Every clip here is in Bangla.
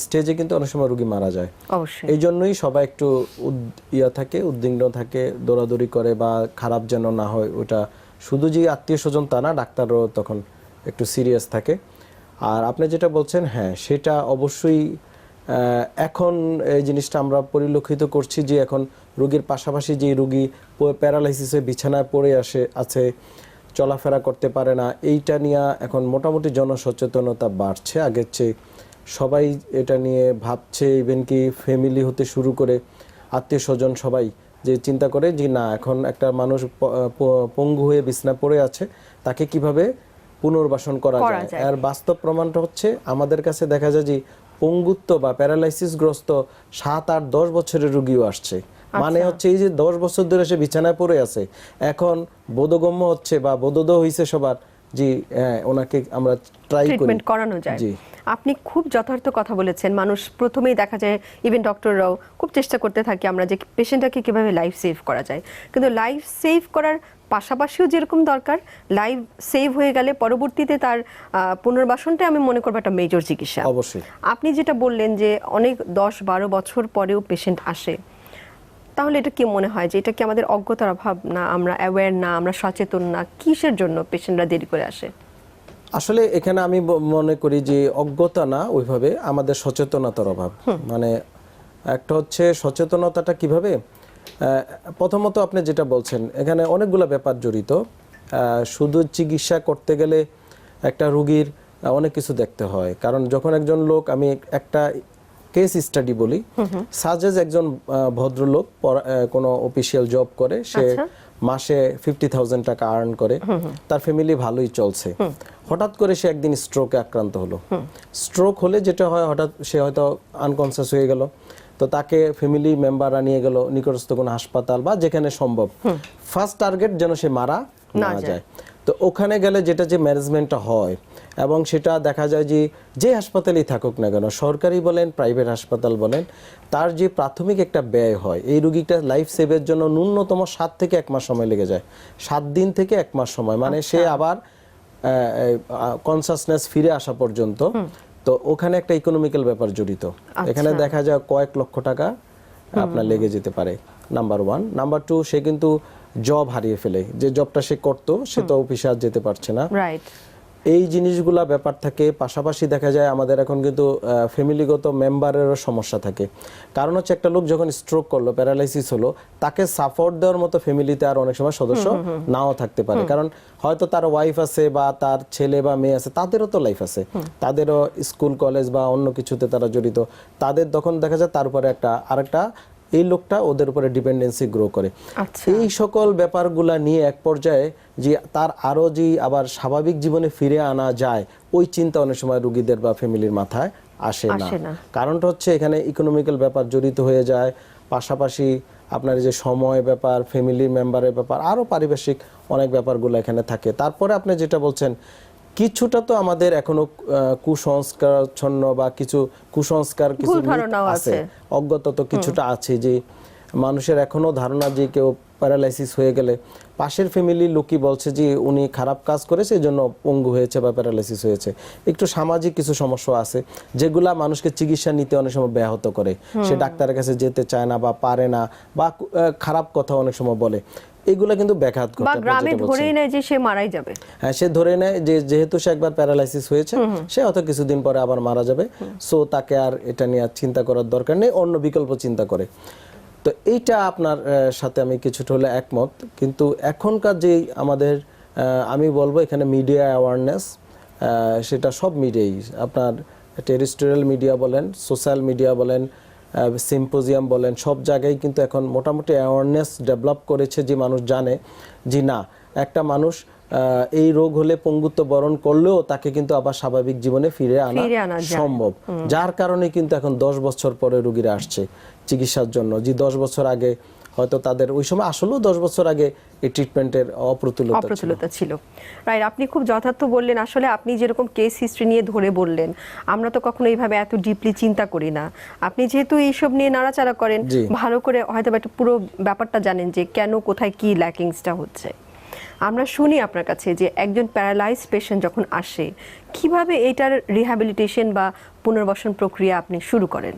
স্টেজে কিন্তু অনেক সময় রোগী মারা যায়। অবশ্যই এই জন্যই সবাই একটু উদ্বিগ্ন থাকে, দৌড়াদৌড়ি করে বা খারাপ যেন না হয়। ওটা শুধু যে আত্মীয় স্বজন তা না, ডাক্তারও তখন একটু সিরিয়াস থাকে। আর আপনি যেটা বলছেন, হ্যাঁ সেটা অবশ্যই এখন এই জিনিসটা আমরা পরিলক্ষিত করছি যে এখন রোগীর পাশাপাশি যে রোগী প্যারালাইসিসে বিছানায় পড়ে আছে, চলাফেরা করতে পারে না, এইটা নিয়ে এখন মোটামুটি জনসচেতনতা বাড়ছে আগের চেয়ে। সবাই এটা নিয়ে ভাবছে, ইভেন কি ফ্যামিলি হতে শুরু করে আত্মীয় স্বজন সবাই যে চিন্তা করে যে না, এখন একটা মানুষ পঙ্গু হয়ে বিছানায় পড়ে আছে, তাকে কিভাবে পুনর্বাসন করা যায়। আর বাস্তব প্রমাণটা হচ্ছে আমাদের কাছে দেখা যায় যে পঙ্গুত্ব বা প্যারালাইসিস গ্রস্ত 7, 8, 10 বছরের রোগীও আসছে। মানে হচ্ছে এই যে 10 বছর ধরে সে বিছানায় পড়ে আছে, এখন বোধগম্য হচ্ছে বা বোধোদয় হয়েছে সবার, জি ওনাকে আমরা ট্রিটমেন্ট করানো যায়। আপনি খুব যথার্থ কথা বলেছেন। মানুষ প্রথমেই দেখা যায়, ইভেন ডক্টররাও খুব চেষ্টা করতে থাকি আমরা যে পেশেন্টটাকে কিভাবে লাইফ সেভ করা যায়, কিন্তু লাইফ সেভ করার পাশাপাশিও যেরকম দরকার, লাইফ সেভ হয়ে গেলে পরবর্তীতে তার পুনর্বাসনটা আমি মনে করবো একটা মেজর চিকিৎসা। অবশ্যই আপনি যেটা বললেন যে অনেক 10-12 বছর পরেও পেশেন্ট আসে, তাহলে এটা কি মনে হয় যে এটা কি আমাদের অজ্ঞতার অভাব না, আমরা অ্যাওয়্যার না, আমরা সচেতন না, কিসের জন্য পেশেন্টরা দেরি করে আসে? আসলে এখানে আমি মনে করি যে অজ্ঞতা না, ওইভাবে আমাদের সচেতনতার অভাব। মানে একটা হচ্ছে সচেতনতাটা কিভাবে, প্রথমত আপনি যেটা বলছেন এখানে অনেকগুলো ব্যাপার জড়িত। শুধু চিকিৎসা করতে গেলে একটা রোগীর অনেক কিছু দেখতে হয়। কারণ যখন একজন লোক, আমি একটা কেস স্টাডি বলি, সাজেজ একজন ভদ্রলোক কোনো অফিসিয়াল জব করে, সে মাসে 50,000 টাকা আর্ন করে, তার ফ্যামিলি ভালোই চলছে। হঠাৎ করে সে একদিন স্ট্রোকে আক্রান্ত হলো। স্ট্রোক হলে যেটা হয়, হঠাৎ সে হয়তো আনকনসিয়াস হয়ে গেল, তো তাকে ফ্যামিলি মেম্বাররা নিয়ে গেল নিকটস্থ কোনো হাসপাতাল বা যেখানে সম্ভব। ফার্স্ট টার্গেট যেন সে মারা না যায়। তো ওখানে গেলে যেটা যে ম্যানেজমেন্টটা হয়, এবং সেটা দেখা যায় যে হাসপাতালেই থাকুক না কেন, সরকারি বলেন প্রাইভেট হাসপাতাল বলেন, তার যে প্রাথমিক একটা ব্যয় হয়, এই রোগীটা লাইফ সেভের জন্য ন্যূনতম 7 থেকে 1 মাস সময় লেগে যায়। 7 দিন থেকে 1 মাস সময়, মানে সে আবার কনসাসনেস ফিরে আসা পর্যন্ত। তো ওখানে একটা ইকোনমিক্যাল ব্যাপার জড়িত। এখানে দেখা যায় কয়েক লক্ষ টাকা আপনার লেগে যেতে পারে, নাম্বার 1। নাম্বার 2, সে কিন্তু জব হারিয়ে ফেলে, যে জবটা সে করতো সে তো অফিসে আর যেতে পারছে না। এই জিনিসগুলা ব্যাপার থাকে। পাশাপাশি দেখা যায় আমাদের এখন কিন্তু ফ্যামিলিগত মেম্বারেরও সমস্যা থাকে। কারণ হচ্ছে একটা লোক যখন স্ট্রোক করলো, প্যারালাইসিস হলো, তাকে সাপোর্ট দেওয়ার মতো ফ্যামিলিতে আর অনেক সময় সদস্য নাও থাকতে পারে। কারণ হয়তো তার ওয়াইফ আছে বা তার ছেলে বা মেয়ে আছে, তাদেরও তো লাইফ আছে, তাদেরও স্কুল কলেজ বা অন্য কিছুতে তারা জড়িত। তাদের তখন দেখা যায় তার উপরে আরেকটা এই লোকটা ওদের উপরে ডিপেন্ডেন্সি গ্রো করে। এই সকল ব্যাপারগুলা নিয়ে এক পর্যায়ে যে তার আরো যে আবার স্বাভাবিক জীবনে ফিরে আনা যায়, ওই চিন্তা অনেক সময় রোগীদের বা ফ্যামিলির মাথায় আসে না। কারণটা হচ্ছে এখানে ইকোনমিক্যাল ব্যাপার জড়িত হয়ে যায়, পাশাপাশি আপনার যে সময় ব্যাপার, ফ্যামিলি মেম্বারের ব্যাপার, আরো পারিপার্শ্বিক অনেক ব্যাপারগুলো এখানে থাকে। তারপরে আপনি যেটা বলছেন, কিছুটা তো আমাদের এখনো কুসংস্কারচ্ছন্ন বা কিছু কুসংস্কার কিছু আছে, অজ্ঞতা তো কিছুটা আছে, যে মানুষের এখনো ধারণা যে কেউ প্যারালাইসিস হয়ে গেলে পাশের ফ্যামিলির লোকই বলছে যে উনি খারাপ কাজ করেছে, এই জন্য পঙ্গু হয়েছে বা প্যারালাইসিস হয়েছে। একটু সামাজিক কিছু সমস্যা আছে যেগুলা মানুষকে চিকিৎসা নিতে অনেক সময় ব্যাহত করে। সে ডাক্তারের কাছে যেতে চায় না বা পারে না, বা খারাপ কথা অনেক সময় বলে। এগুলা কিন্তু ব্যাঘাত ঘটায়, বা গ্রামে ধরেই নেয় যে সে মারাই যাবে। হ্যাঁ, সে ধরে নেয় যে যেহেতু সে একবার প্যারালাইসিস হয়েছে, সে হয়তো কিছুদিন পরে আবার মারা যাবে, সো তাকে আর এটা নিয়ে চিন্তা করার দরকার নেই, অন্য বিকল্প চিন্তা করে। তো এইটা আপনার সাথে আমি কিছুটা হলে একমত। কিন্তু এখনকার যে আমাদের, আমি বলবো এখানে মিডিয়া অ্যাওয়ারনেস, সেটা সব মিডিয়াই, আপনার টেরিস্ট্রিয়াল মিডিয়া বলেন, সোশ্যাল মিডিয়া বলেন, সিম্পোজিয়াম বলেন, সব জায়গায় কিন্তু এখন মোটামুটি অ্যাওয়ারনেস ডেভেলপ করেছে, যে মানুষ জানে যে না, একটা মানুষ এই রোগ হলে পঙ্গুত্ব বরণ করলেও তাকে কিন্তু আবার স্বাভাবিক জীবনে ফিরে আনা সম্ভব। যার কারণে কিন্তু এখন 10 বছর পরে রোগীরা আসছে চিকিৎসার জন্য, যে 10 বছর আগে হয়তো তাদের ওই সময় আসলেও 10 বছর আগে এই ট্রিটমেন্টের অপ্রতুলতা ছিল। রাইট, আপনি খুব যথার্থ বললেন। আসলে আপনি যেরকম কেস হিস্ট্রি নিয়ে ধরে বললেন, আমরা তো কখনো এইভাবে এত ডিপলি চিন্তা করি না। আপনি যেহেতু এইসব নিয়ে নাড়াচাড়া করেন, ভালো করে হয়তো একটা পুরো ব্যাপারটা জানেন যে কেন কোথায় কি ল্যাকিংসটা হচ্ছে। আমরা শুনি আপনার কাছে যে একজন প্যারালাইজ পেশেন্ট যখন আসে কিভাবে এটার রিহ্যাবিলিটেশন বা পুনর্বাসন প্রক্রিয়া আপনি শুরু করেন?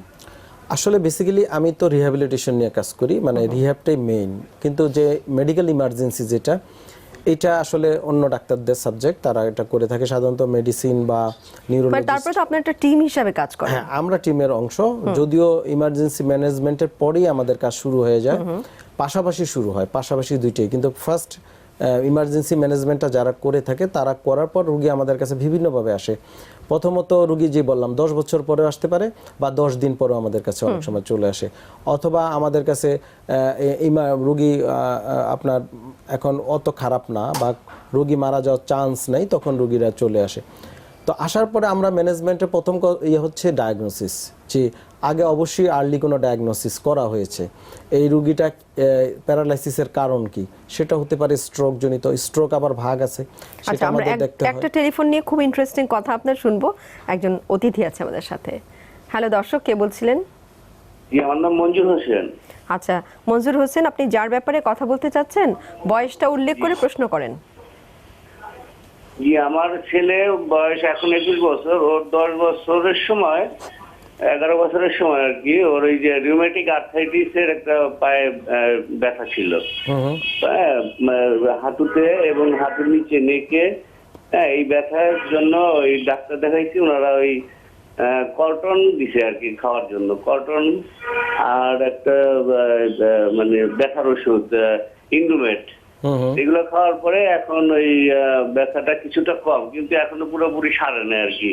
আসলে বেসিক্যালি আমি তো রিহ্যাবিলিটেশন নিয়ে কাজ করি, মানে রিহ্যাবটাই মেইন, কিন্তু যে মেডিকেল ইমার্জেন্সি যেটা, এটা আসলে অন্য ডাক্তারদের সাবজেক্ট, তারা এটা করে থাকে সাধারণত মেডিসিন বা নিউরোলজি। তারপরে তো আপনার একটা টিম হিসাবে কাজ করেন। হ্যাঁ, আমরা টিমের অংশ, যদিও ইমার্জেন্সি ম্যানেজমেন্টের পরেই আমাদের কাজ শুরু হয়ে যায়, পাশাপাশি শুরু হয়, পাশাপাশি দুইটাই। কিন্তু ফার্স্ট ইমার্জেন্সি ম্যানেজমেন্টটা যারা করে থাকে তারা করার পর রুগী আমাদের কাছে বিভিন্নভাবে আসে। প্রথমত রুগী যে বললাম 10 বছর পরেও আসতে পারে বা 10 দিন পরেও আমাদের কাছে অনেক সময় চলে আসে, অথবা আমাদের কাছে রুগী আপনার এখন অত খারাপ না বা রুগী মারা যাওয়ার চান্স নেই, তখন রুগীরা চলে আসে। তো আসার পরে আমরা ম্যানেজমেন্টের প্রথম হচ্ছে ডায়াগনোসিস, যে আগে অবশ্যই আর্লি কোনো ডায়াগনোসিস করা হয়েছে, এই রুগীটা প্যারালাইসিসের কারণ কি, সেটা হতে পারে স্ট্রোক জনিত, স্ট্রোক আবার ভাগ আছে, সেটা আমরা আমাদের দেখতে হয়। একটা টেলিফোন নিয়ে খুব ইন্টারেস্টিং কথা আপনার শুনবো, একজন অতিথি আছে আমাদের সাথে। হ্যালো দর্শক, কে বলছিলেন? জি, আমার নাম মঞ্জুর হোসেন। আচ্ছা মঞ্জুর হোসেন, আপনি যার ব্যাপারে কথা বলতে চাচ্ছেন বয়সটা উল্লেখ করে প্রশ্ন করেন। জি, আমার ছেলে বয়স এখন 21 বছর, ওর 10 বছরের সময় 11 বছরের সময় আর কি, ওর ওই যে রিউমেটিক আর্থ্রাইটিসের একটা পায়ে ব্যথা ছিল, হ্যাঁ, হাঁটুতে এবং হাঁটুর নিচে নেকে। হ্যাঁ, এই ব্যথার জন্য ওই ডাক্তার দেখাইছি, ওনারা ওই কর্টন দিছে আর কি খাওয়ার জন্য, কর্টন আর একটা মানে ব্যথার ওষুধ ইন্ডুমেট, এগুলো খাওয়ার পরে এখন ওই ব্যথাটা কিছুটা কম, কিন্তু এখনো পুরোপুরি সারে না আর কি।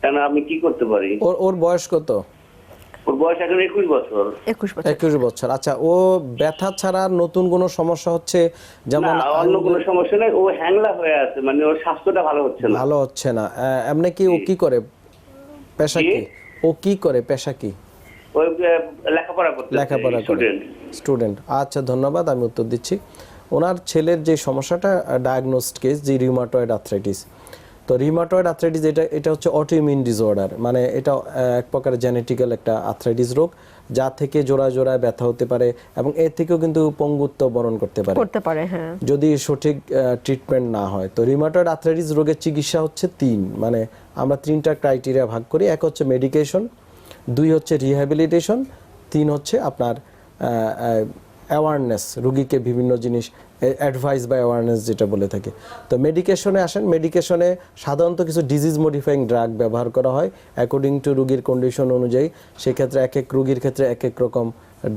কেন, আমি কি করতে পারি? ওর বয়স কত? ওর বয়স এখন 21 বছর। 21 বছর। আচ্ছা, ও ব্যথা ছাড়া নতুন কোনো সমস্যা হচ্ছে? যেমন অন্য কোনো সমস্যা নেই, ও হ্যাংলা হয়ে আছে, মানে ওর স্বাস্থ্যটা ভালো হচ্ছে না। এমনি কি ও কি করে, পেশা কি? ও কি করে, পেশা কি? ওই লেখাপড়া করে, স্টুডেন্ট। আচ্ছা, ধন্যবাদ, আমি উত্তর দিচ্ছি। ওনার ছেলের যে সমস্যাটা ডায়াগনোসড কেস, যে রিউমাটয়েড আর্থ্রাইটিস। তো রিউমাটয়েড আর্থ্রাইটিস এটা হচ্ছে অটোইমিউন ডিসঅর্ডার, মানে এটা এক প্রকারের জেনেটিক্যাল একটা আর্থ্রাইটিস রোগ, যা থেকে জোড়ায় জোড়ায় ব্যথা হতে পারে এবং এর থেকেও কিন্তু পঙ্গুত্ব বরণ করতে পারে, হ্যাঁ, যদি সঠিক ট্রিটমেন্ট না হয়। তো রিউমাটয়েড আর্থ্রাইটিস রোগের চিকিৎসা হচ্ছে 3, মানে আমরা 3টা ক্রাইটেরিয়া ভাগ করি। এক হচ্ছে মেডিকেশন, 2 হচ্ছে রিহ্যাবিলিটেশন, 3 হচ্ছে আপনার অ্যাওয়ারনেস, রুগীকে বিভিন্ন জিনিস অ্যাডভাইস বা অ্যাওয়ারনেস যেটা বলে থাকে। তো মেডিকেশনে আসেন, মেডিকেশনে সাধারণত কিছু ডিজিজ মডিফাইং ড্রাগ ব্যবহার করা হয় অ্যাকর্ডিং টু রুগীর কন্ডিশন অনুযায়ী। সেক্ষেত্রে এক এক রুগীর ক্ষেত্রে এক এক রকম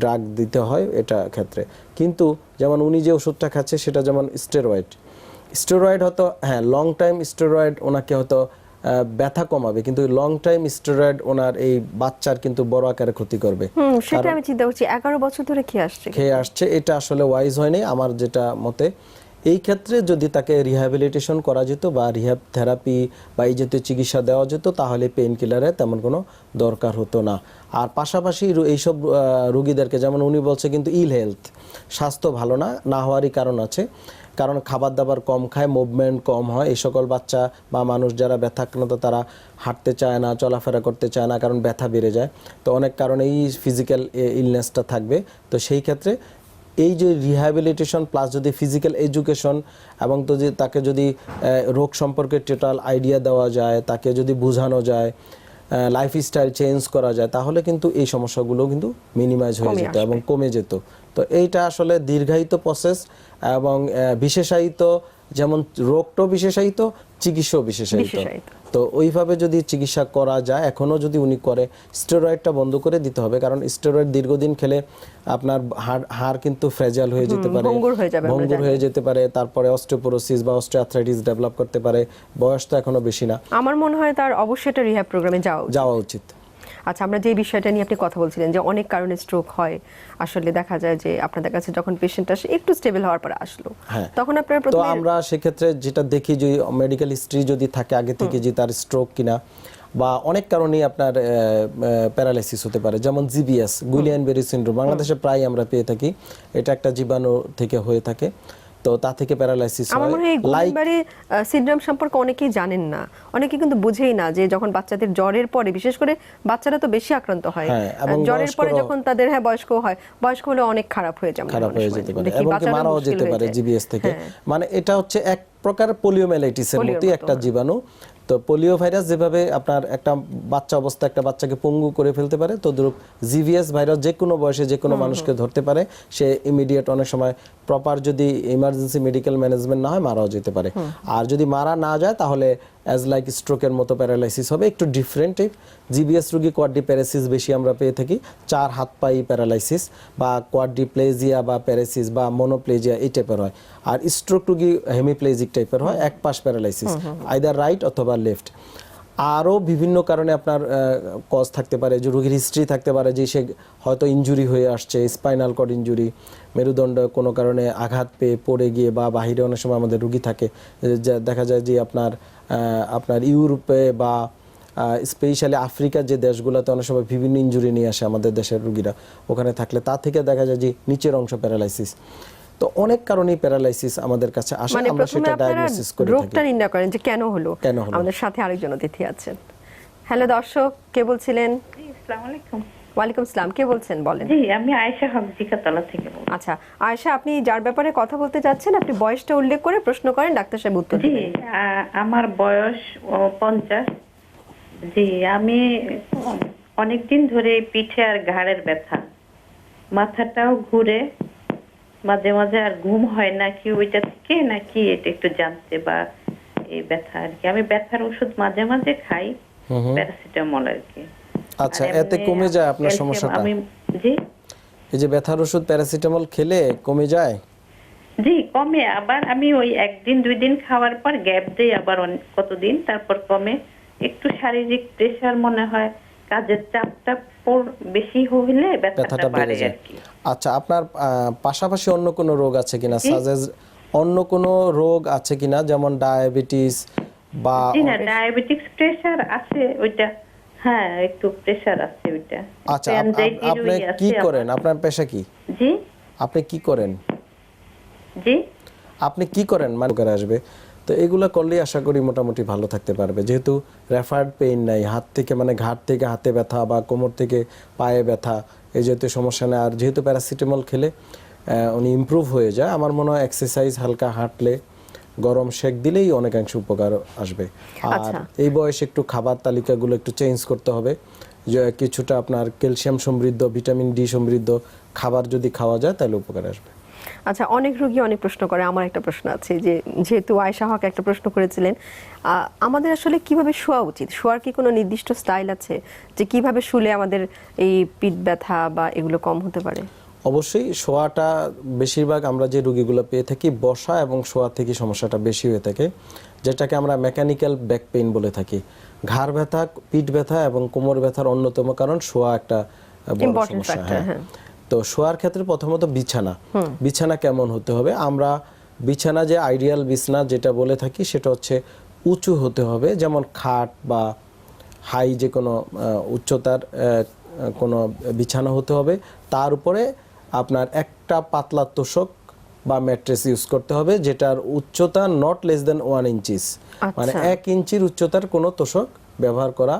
ড্রাগ দিতে হয় এটা ক্ষেত্রে। কিন্তু যেমন উনি যে ওষুধটা খাচ্ছে সেটা যেমন স্টেরয়েড হয়তো, হ্যাঁ, লং টাইম স্টেরয়েড ওনাকে হয়তো ব্যথা কমাবে, কিন্তু লং টাইম স্টেরয়েড ওনার এই বাচ্চার কিন্তু বড় আকারে ক্ষতি করবে। সেটা আমি চিন্তা করছি, 11 বছর ধরে খেয়ে আসছে, এটা আসলে ওয়াইজ হয়নি আমার যেটা মতে। এই ক্ষেত্রে যদি তাকে রিহ্যাবিলিটেশন করা যেত বা রিহ্যাব থেরাপি বা এই জাতীয় চিকিৎসা দেওয়া যেত, তাহলে পেইন কিলারের তেমন কোনো দরকার হতো না। আর পাশাপাশি এইসব রুগীদেরকে, যেমন উনি বলছে কিন্তু ইল হেলথ, স্বাস্থ্য ভালো না হওয়ারই কারণ আছে, কারণ খাবার দাবার কম খায়, মুভমেন্ট কম হয়। এই সকল বাচ্চা বা মানুষ যারা ব্যথাক্রান্ত, তারা হাঁটতে চায় না, চলাফেরা করতে চায় না, কারণ ব্যথা বেড়ে যায়। তো অনেক কারণে এই ফিজিক্যাল ইলনেসটা থাকবে। তো সেই ক্ষেত্রে এই যে রিহ্যাবিলিটেশন প্লাস যদি ফিজিক্যাল এডুকেশন এবং তো যে তাকে যদি রোগ সম্পর্কে টোটাল আইডিয়া দেওয়া যায়, তাকে যদি বোঝানো যায়, লাইফস্টাইল চেঞ্জ করা যায়, তাহলে কিন্তু এই সমস্যাগুলো কিন্তু মিনিমাইজ হয়ে যেত এবং কমে যেত। তো এইটা আসলে দীর্ঘায়িত প্রসেস এবং বিশেষায়িত, যেমন রোগটাও বিশেষায়িত, চিকিৎসাও বিশেষায়িত। তো ওইভাবে যদি চিকিৎসা করা যায়, এখনও যদি উনি করে, স্টেরয়েডটা বন্ধ করে দিতে হবে, কারণ স্টেরয়েড দীর্ঘদিন খেলে আপনার হাড় কিন্তু ফ্র্যাজাইল হয়ে যেতে পারে, ভঙ্গুর হয়ে যেতে পারে, তারপরে অস্টিওপোরোসিস বা অস্টিওআর্থ্রাইটিস ডেভেলপ করতে পারে। বয়স তো এখনো বেশি না। আমার মনে হয় তার অবশ্যই একটা রিহ্যাব প্রোগ্রামে যাওয়া উচিত। আচ্ছা, আমরা যে বিষয়টা নিয়ে আপনি কথা বলছিলেন যে অনেক কারণে স্ট্রোক হয়, আসলে দেখা যায় যে আপনাদের কাছে যখন পেশেন্ট আসে একটু স্টেবল হওয়ার পর আসলো, তখন আপনারা তো আমরা সেক্ষেত্রে যেটা দেখি যে মেডিকেল হিস্ট্রি যদি থাকে আগে থেকে, যে তার স্ট্রোক কিনা, বা অনেক কারণেই আপনার প্যারালাইসিস হতে পারে, যেমন জিবিএস, গুইলিয়ান বেরি সিনড্রোম, বাংলাদেশে প্রায় আমরা পেয়ে থাকি। এটা একটা জীবাণু থেকে হয়ে থাকে। তো তা থেকে প্যারালাইসিস আমার হয় মনে হয় লাইক গুলিনবারি সিনড্রোম সম্পর্কে অনেকেই জানেন না, অনেকে কিন্তু বুঝেই না যে যখন বাচ্চাদের জ্বরের পরে, বিশেষ করে বাচ্চারা তো বেশি আক্রান্ত হয় হ্যাঁ, এবং জ্বরের পরে বয়স্করাও- যখন তাদের বয়স্ক হয়, বয়স্ক হলে অনেক খারাপ হয়ে যায়, খারাপ হয়ে যেতে পারে এবং কি মারাও যেতে পারে জিবিএস থেকে। মানে এটা হচ্ছে এক প্রকার পোলিওমাইলাইটিসের পোলিওর মতোই মতো, একটা জীবাণু। তো পোলিও ভাইরাস যেভাবে আপনার একটা বাচ্চা অবস্থা একটা বাচ্চাকে পঙ্গু করে ফেলতে পারে, তদ্রূপ জিভিএস ভাইরাস যে কোনো বয়সে যে কোনো মানুষকে ধরতে পারে। সে ইমিডিয়েট অনেক সময় প্রপার যদি ইমার্জেন্সি মেডিকেল ম্যানেজমেন্ট না হয় মারাও যেতে পারে। আর যদি মারা না যায় তাহলে অ্যাজ লাইক স্ট্রোকের মতো প্যারালাইসিস হবে, একটু ডিফারেন্ট টাইপ। জিবিএস রোগী কোয়াড্রিপ্যারাসিস বেশি আমরা পেয়ে থাকি, 4 হাত পাই প্যারালাইসিস বা কোয়াড্রিপ্লেজিয়া বা প্যারাসিস বা মনোপ্লেজিয়া এই টাইপের হয়। আর স্ট্রোক রোগী হেমিপ্লেজিক টাইপের হয়, এক পাশ প্যারালাইসিস, আইদার রাইট অথবা লেফট। আরও বিভিন্ন কারণে আপনার কজ থাকতে পারে, যে রোগীর হিস্ট্রি থাকতে পারে যে সে হয়তো ইনজুরি হয়ে আসছে, স্পাইনাল কর্ড ইনজুরি, মেরুদণ্ড কোনো কারণে আঘাত পেয়ে পড়ে গিয়ে বা বাহিরে অনেক সময় আমাদের রোগী থাকে, দেখা যায় যে আপনার ইউরোপে বা স্পেশালি আফ্রিকার যে দেশগুলোতে অনেক সময় বিভিন্ন ইনজুরি নিয়ে আসে আমাদের দেশের রোগীরা, ওখানে থাকলে তা থেকে দেখা যায় যে নিচের অংশ প্যারালাইসিস। তো অনেক কারণেই প্যারালাইসিস আমাদের কাছে আসে, মানে আমরা প্রথমে সেটা আপনারা ডায়াগনোসিস করে রোগটা থাকি। নির্ণয় করেন যে কেন হলো। আমাদের সাথে আরেকজন অতিথি আছেন। হ্যালো দর্শক, কে বলছিলেন? জি, আসসালামু আলাইকুম। ওয়ালাইকুম আসসালাম, কে বলছেন বলেন। জি, আমি আয়েশা হক জিকাতলা থেকে বলছি। আচ্ছা আয়েশা, আপনি যার ব্যাপারে কথা বলতে যাচ্ছেন আপনি বয়সটা উল্লেখ করে প্রশ্ন করেন, ডাক্তার সাহেব উত্তর জি, দিবেন। আমার বয়স 50। জি, আমি অনেকদিন ধরে পিঠে আর ঘাড়ের ব্যথা, মাথাটাও ঘুরে মাঝে মাঝে, আর ঘুম হয় না কি ওইটা থেকে নাকি এটা একটু জানতে, বা এই ব্যথা আর কি। আমি ব্যথার ওষুধ মাঝে মাঝে খাই, প্যারাসিটামল আর কি। আচ্ছা, আর এতে এমনি কমে যায় আপনার ক্যালসিয়াম সমস্যাটা? আমি জি এই যে ব্যথার ওষুধ প্যারাসিটামল খেলে কমে যায়? জি কমে, আবার আমি ওই একদিন 2 দিন খাওয়ার পর গ্যাপ দেই, আবার কতদিন তারপর কমে। একটু শারীরিক প্রেশার মনে হয়, কাজের চাপটা বেশি হইলে ব্যথাটা বাড়ে আর কি। আচ্ছা, আপনার পাশাপাশি অন্য কোনো রোগ আছে কিনা, অন্য কোনো রোগ আছে কিনা, যেমন ডায়াবেটিস বা? জি না, ডায়াবেটিস প্রেশার আছে ওইটা, হ্যাঁ একটু প্রেশার আছে ওইটা। আচ্ছা, আপনি কি করেন? আপনার পেশা কি? জি, আপনি কি করেন? জি, আপনি কি করেন মানে করে আসবে? তো এগুলো করলে আশা করি মোটামুটি ভালো থাকতে পারবে, যেহেতু রেফার্ড পেইন নাই, হাত থেকে মানে ঘাট থেকে হাতে ব্যথা বা কোমর থেকে পায়ে ব্যথা, এই জাতীয় সমস্যা নেই। আর যেহেতু প্যারাসিটামল খেলে উনি ইমপ্রুভ হয়ে যায়, আমার মনে হয় এক্সারসাইজ, হালকা হাঁটলে, গরম শেক দিলেই অনেকাংশ উপকার আসবে। আর এই বয়সে একটু খাবার তালিকাগুলো একটু চেঞ্জ করতে হবে, যে কিছুটা আপনার ক্যালসিয়াম সমৃদ্ধ, ভিটামিন ডি সমৃদ্ধ খাবার যদি খাওয়া যায় তাহলে উপকার আসবে। আচ্ছা, অনেক রোগী অনেক প্রশ্ন করে, আমার একটা প্রশ্ন আছে, যে যেহেতু আয়েশা হক একটা প্রশ্ন করেছিলেন, আমাদের আসলে কিভাবে শোয়া উচিত? শোয়ার কি কোনো নির্দিষ্ট স্টাইল আছে, যে কিভাবে শুলে আমাদের এই পিঠ ব্যথা বা এগুলো কম হতে পারে? অবশ্যই শোয়াটা বেশিরভাগ আমরা যে রোগীগুলো পেয়ে থাকি, বসা এবং শোয়া থেকে সমস্যাটা বেশি হয়ে থাকে, যেটাকে আমরা মেকানিক্যাল ব্যাক পেইন বলে থাকি। ঘাড় ব্যথা, পিঠ ব্যথা এবং কোমর ব্যথার অন্যতম কারণ শোয়া একটা বড় সমস্যা। হ্যাঁ, তো শোয়ার ক্ষেত্রে প্রথমত বিছানা কেমন হতে হবে? আমরা বিছানা যে আইডিয়াল বিছানা যেটা বলে থাকি সেটা হচ্ছে উঁচু হতে হবে, যেমন খাট বা হাই যে কোনো উচ্চতার কোনো বিছানা হতে হবে। তার উপরে আপনার একটা পাতলা তোষক বা ম্যাট্রেস ইউজ করতে হবে, যেটার উচ্চতা নট লেস দেন 1 ইঞ্চিস, মানে 1 ইঞ্চির উচ্চতার কোনো তোষক ব্যবহার করা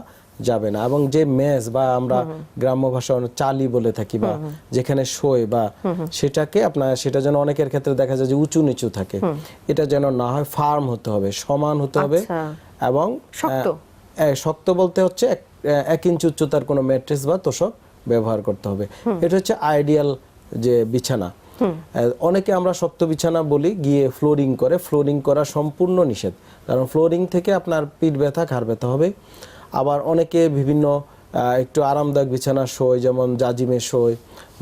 যাবে না। এবং যে মেজ বা আমরা গ্রাম্য ভাষায় চালি বলে থাকি বা যেখানে শোয় বা সেটাকে আপনার, সেটা যেন অনেকের ক্ষেত্রে দেখা যায় যে উঁচু নিচু থাকে, এটা যেন না হয়, ফার্ম হতে হবে, সমান হতে হবে এবং শক্ত বলতে হচ্ছে 1 ইঞ্চি উচ্চতার কোনো ম্যাট্রেস বা তোষক ব্যবহার করতে হবে। এটা হচ্ছে আইডিয়াল যে বিছানা। অনেকে আমরা শক্ত বিছানা বলি, গিয়ে ফ্লোরিং করে, ফ্লোরিং করা সম্পূর্ণ নিষেধ, কারণ ফ্লোরিং থেকে আপনার পিঠ ব্যথা, ঘাড় ব্যথা হবে। আবার অনেকে বিভিন্ন একটু আরামদায়ক বিছানা শোয়, যেমন জাজিমে শোয়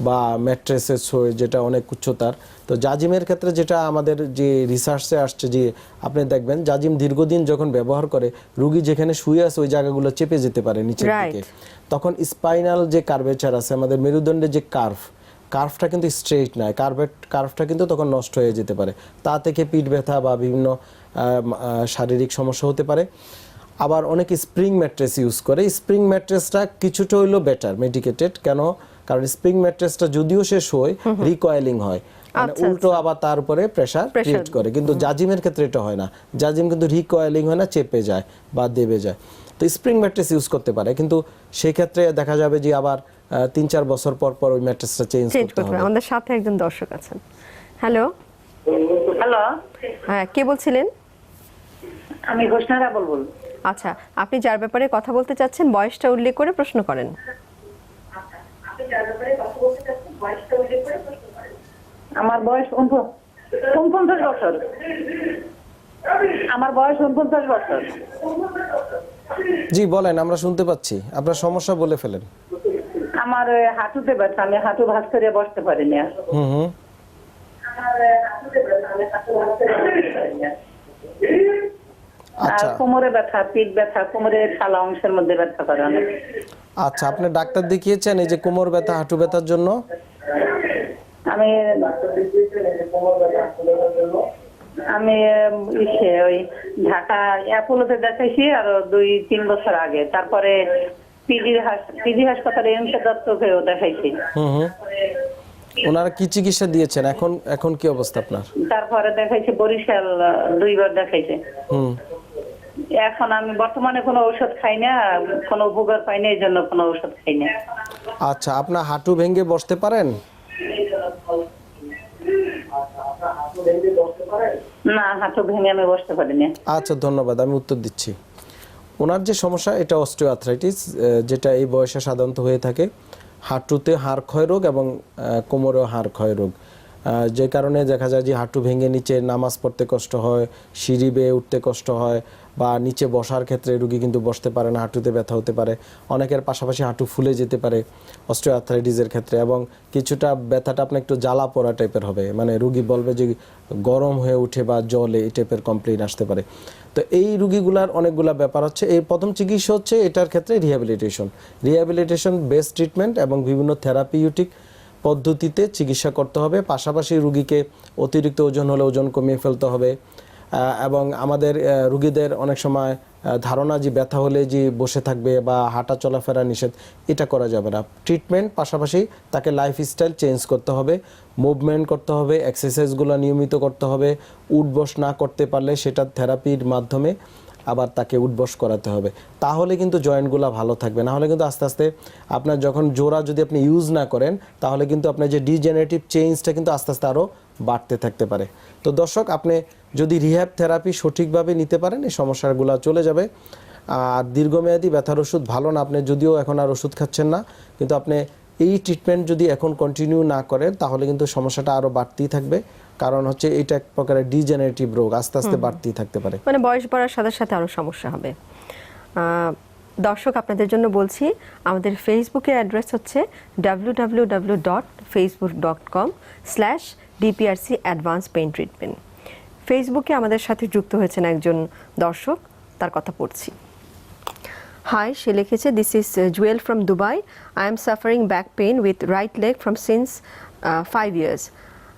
বা ম্যাট্রেসে শোয়, যেটা অনেক উচ্চতার। তো জাজিমের ক্ষেত্রে যেটা আমাদের যে রিসার্চে আসছে, যে আপনি দেখবেন জাজিম দীর্ঘদিন যখন ব্যবহার করে, রোগী যেখানে শুয়ে আছে ওই জায়গাগুলো চেপে যেতে পারে নিচের দিকে, তখন স্পাইনাল যে কার্ভেচার আছে, আমাদের মেরুদণ্ডের যে কার্ভটা কিন্তু স্ট্রেট নয়, কার্ভটা কিন্তু তখন নষ্ট হয়ে যেতে পারে, তা থেকে পিঠ ব্যথা বা বিভিন্ন শারীরিক সমস্যা হতে পারে। আবার অনেকে স্প্রিং ম্যাট্রেস ইউজ করে। স্প্রিং ম্যাট্রেসটা কিছুটা হইলো বেটার মেডিকেটেড, কেন? কারণ স্প্রিং ম্যাট্রেসটা যদিও সে শোয়, রিকয়েলিং হয়, মানে উল্টো আবার তার উপরে প্রেসার ক্রিয়েট করে। কিন্তু জাজিমের ক্ষেত্রে এটা হয় না। জাজিম কিন্তু রিকয়েলিং হয় না, চেপে যায় বা দেবে যায়। তো স্প্রিং ম্যাট্রেস ইউজ করতে পারে, কিন্তু সেই ক্ষেত্রে দেখা যাবে যে আবার 3-4 বছর পর পর ওই ম্যাট্রেসটা চেঞ্জ করতে হবে। আমাদের সাথে একজন দর্শক আছেন। হ্যালো, হ্যালো, হ্যাঁ, কে বলছিলেন? আমি ঘোষণারা বলবো। আচ্ছা, আপনি যার ব্যাপারে কথা বলতে চাচ্ছেন বয়সটা উল্লেখ করে প্রশ্ন করেন। আমার বয়স 49 বছর। আমার বয়স 49 বছর। জি বলেন, আমরা শুনতে পাচ্ছি, আপনার সমস্যা বলে ফেলেন। আমার হাঁটুতে ব্যথা, আমি হাঁটু ভাঁজ করে বসতে পারি না। হুম। আর কোমরে ব্যথা, পিঠ ব্যথা, কোমরের ছালা অংশের মধ্যে ব্যথা করে অনেক। আচ্ছা, আপনি ডাক্তার দেখিয়েছেন এই যে কোমর ব্যথা, হাঁটু ব্যথার জন্য? আমি ওই ঢাকা অ্যাপোলোতে দেখাইছি আরো 2-3 বছর আগে। তারপরে পিজি হাসপাতালে এমসে দত্তকেও দেখাইছি। ওনারা কি চিকিৎসা দিয়েছেন? এখন কি অবস্থা আপনার? তারপরে দেখাইছি বরিশাল 2 বার দেখাইছে। এখন আমি বর্তমানে কোনো ঔষধ খাই না, কোনো উপকার পাই না, এই জন্য কোনো ঔষধ খাই না। আচ্ছা, আপনার হাঁটু ভেঙে বসতে পারেন? না, হাঁটু ভেঙে আমি বসতে পারি না। আচ্ছা, ধন্যবাদ, আমি উত্তর দিচ্ছি। ওনার যে সমস্যা, এটা অস্টিওআর্থ্রাইটিস, যেটা এই বয়সে সাধারণত হয়ে থাকে। হাঁটুতে হাড় ক্ষয় রোগ এবং কোমরেও হাড় ক্ষয় রোগ, যে কারণে দেখা যায় যে হাঁটু ভেঙে নিচে নামাজ পড়তে কষ্ট হয়, সিঁড়ি বেয়ে উঠতে কষ্ট হয়, বা নিচে বসার ক্ষেত্রে রুগী কিন্তু বসতে পারে না, হাঁটুতে ব্যথা হতে পারে। অনেকের পাশাপাশি হাঁটু ফুলে যেতে পারে অস্টিওআর্থ্রাইটিসের ক্ষেত্রে, এবং কিছুটা ব্যথাটা আপনার একটু জ্বালা পোড়া টাইপের হবে, মানে রুগী বলবে যে গরম হয়ে উঠে বা জলে, এই টাইপের কমপ্লেইন আসতে পারে। তো এই রুগীগুলার অনেকগুলা ব্যাপার হচ্ছে। এই প্রথম চিকিৎসা হচ্ছে এটার ক্ষেত্রে রিহ্যাবিলিটেশন বেস্ট ট্রিটমেন্ট এবং বিভিন্ন থেরাপিউটিক পদ্ধতিতে চিকিৎসা করতে হবে। পাশাপাশি রুগীকে অতিরিক্ত ওজন হলে ওজন কমিয়ে ফেলতে হবে, এবং আমাদের রুগীদের অনেক সময় ধারণা যে ব্যথা হলে যে বসে থাকবে বা হাঁটা চলাফেরা নিষেধ, এটা করা যাবে না। ট্রিটমেন্ট পাশাপাশি তাকে লাইফস্টাইল চেঞ্জ করতে হবে, মুভমেন্ট করতে হবে, এক্সারসাইজগুলো নিয়মিত করতে হবে। উঠবস না করতে পারলে সেটা থেরাপির মাধ্যমে আবার তাকে উঠবস করাতে হবে, তাহলে কিন্তু জয়েন্টগুলো ভালো থাকবে। না হলে কিন্তু আস্তে আস্তে আপনার যখন জোড়া যদি আপনি ইউজ না করেন, তাহলে কিন্তু আপনার যে ডিজেনারেটিভ চেঞ্জটা কিন্তু আস্তে আস্তে আরও বাড়তে থাকতে পারে। তো দর্শক, আপনি যদি রিহ্যাব থেরাপি সঠিকভাবে নিতে পারেন, এই সমস্যাগুলো চলে যাবে। আর দীর্ঘমেয়াদী ব্যথার ওষুধ ভালো না, আপনি যদিও এখন আর ওষুধ খাচ্ছেন না, কিন্তু আপনি এই ট্রিটমেন্ট যদি এখন কন্টিনিউ না করেন, তাহলে কিন্তু সমস্যাটা আরও বাড়তেই থাকবে। কারণ হচ্ছে এটা এক প্রকারের ডিজেনারেটিভ রোগ, আস্তে আস্তে বাড়তেই থাকতে পারে, মানে বয়স বাড়ার সাথে সাথে আরও সমস্যা হবে। দর্শক, আপনাদের জন্য বলছি, আমাদের ফেসবুকের অ্যাড্রেস হচ্ছে www.facebook.com/DPRC Advanced Pain Treatment। ফেসবুকে আমাদের সাথে যুক্ত হয়েছেন একজন দর্শক, তার কথা পড়ছি। হাই, সে লিখেছে, this is Jewel from Dubai. I am suffering back pain with right leg from since 5 years.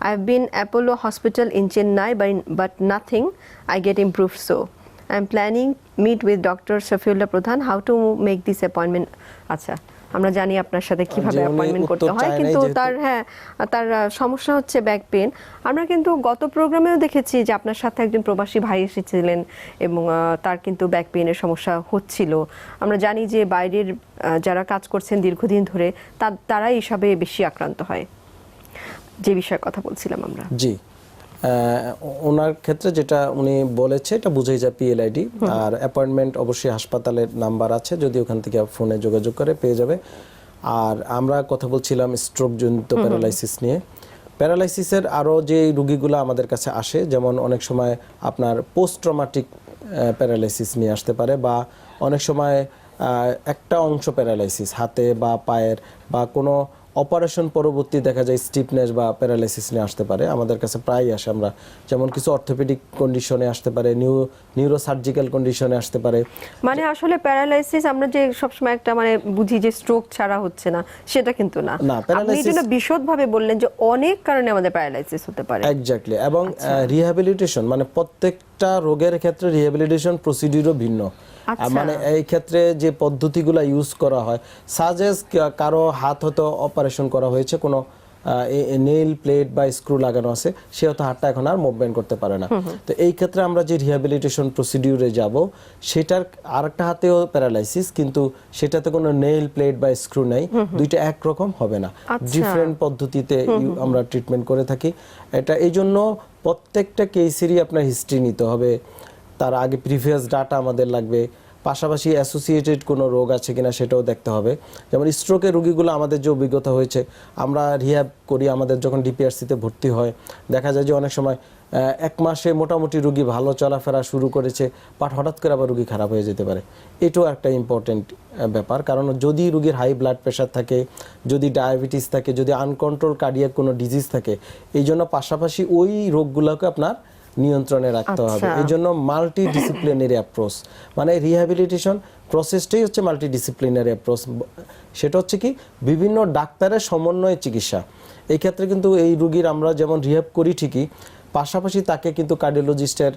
I have been Apollo Hospital in Chennai, but nothing. I get improved so. I am planning meet with Dr. Safiullah Pradhan. How to make this appointment? আচ্ছা, আমরা জানি আপনার সাথে কিভাবে অ্যাপয়েন্টমেন্ট করতে হয়, কিন্তু তার সমস্যা হচ্ছে ব্যাক পেন। আমরা কিন্তু গত প্রোগ্রামেও দেখেছি যে আপনার সাথে একজন প্রবাসী ভাই এসেছিলেন এবং তার কিন্তু ব্যাক পেনের সমস্যা হচ্ছিল। আমরা জানি যে বাইরের যারা কাজ করছেন দীর্ঘদিন ধরে, তারাই এসবে বেশি আক্রান্ত হয়, যে বিষয়ে কথা বলছিলাম আমরা। জি, ওনার ক্ষেত্রে যেটা উনি বলেছে এটা বুঝেই যায় পিএলআইডি। আর অ্যাপয়েন্টমেন্ট অবশ্যই হাসপাতালের নাম্বার আছে, যদি ওখান থেকে ফোনে যোগাযোগ করে পেয়ে যাবে। আর আমরা কথা বলছিলাম স্ট্রোক জনিত প্যারালাইসিস নিয়ে। প্যারালাইসিসের আরও যে রুগীগুলো আমাদের কাছে আসে, যেমন অনেক সময় আপনার পোস্ট ট্রমাটিক প্যারালাইসিস নিয়ে আসতে পারে, বা অনেক সময় একটা অংশ প্যারালাইসিস হাতে বা পায়ের, বা কোনো অপারেশন পরবর্তী দেখা যায় স্টিফনেস বা প্যারালাইসিস নিয়ে আসতে পারে। আমাদের কাছে প্রায় আসে। আমরা যেমন কিছু অর্থোপেডিক কন্ডিশনে আসতে পারে, নিউরোসার্জিক্যাল কন্ডিশনে আসতে পারে। মানে আসলে প্যারালাইসিস আমরা যে সবসময় একটা মানে বুঝি যে স্ট্রোক ছাড়া হচ্ছে না, সেটা কিন্তু না। আপনি যেটা বিশদভাবে বললেন যে অনেক কারণে আমাদের প্যারালাইসিস হতে পারে। এক্স্যাক্টলি। এবং রিহ্যাবিলিটেশন মানে প্রত্যেকটা রোগের ক্ষেত্রে রিহ্যাবিলিটেশন প্রসিডিউরও ভিন্ন। মানে এই ক্ষেত্রে যে পদ্ধতিগুলো ইউজ করা হয়, সাজেস কারো হাত হয়তো অপারেশন করা হয়েছে কোনো নেইল প্লেট বা স্ক্রু লাগানো আছে, সে হয়তো হাতটা এখন আর মুভমেন্ট করতে পারে না। তো এই ক্ষেত্রে আমরা যে রিহ্যাবিলিটেশন প্রসিডিউরে যাব, সেটার আরেকটা হাতেও প্যারালাইসিস, কিন্তু সেটাতে কোনো নেইল প্লেট বা স্ক্রু নাই, দুইটা একরকম হবে না, ডিফারেন্ট পদ্ধতিতে আমরা ট্রিটমেন্ট করে থাকি। এটা এই জন্য প্রত্যেকটা কেসেরই আপনার হিস্ট্রি নিতে হবে, তার আগে প্রিভিয়াস ডাটা আমাদের লাগবে, পাশাপাশি অ্যাসোসিয়েটেড কোনো রোগ আছে কিনা সেটাও দেখতে হবে। যেমন স্ট্রোকের রোগীগুলো আমাদের যে অভিজ্ঞতা হয়েছে, আমরা রিহ্যাব করি, আমাদের যখন ডিপিআরসিতে ভর্তি হয় দেখা যায় যে অনেক সময় 1 মাসে মোটামুটি রোগী ভালো চলাফেরা শুরু করেছে, বাট হঠাৎ করে আবার রোগী খারাপ হয়ে যেতে পারে। এটাও একটা ইম্পর্টেন্ট ব্যাপার, কারণ যদি রোগীর হাই ব্লাড প্রেশার থাকে, যদি ডায়াবেটিস থাকে, যদি আনকন্ট্রোল কার্ডিয়াক কোনো ডিজিজ থাকে, এই জন্য পাশাপাশি ওই রোগগুলোকে আপনার নিয়ন্ত্রণে রাখতে হবে। এই জন্য মাল্টি ডিসিপ্লিনারি অ্যাপ্রোচ, মানে রিহ্যাবিলিটেশন প্রসেসটাই হচ্ছে মাল্টি ডিসিপ্লিনারি অ্যাপ্রোচ। সেটা হচ্ছে কি বিভিন্ন ডাক্তারের সমন্বয়ে চিকিৎসা। এই ক্ষেত্রে কিন্তু এই রোগীর আমরা যেমন রিহ্যাব করি ঠিকই, পাশাপাশি তাকে কিন্তু কার্ডিওলজিস্টের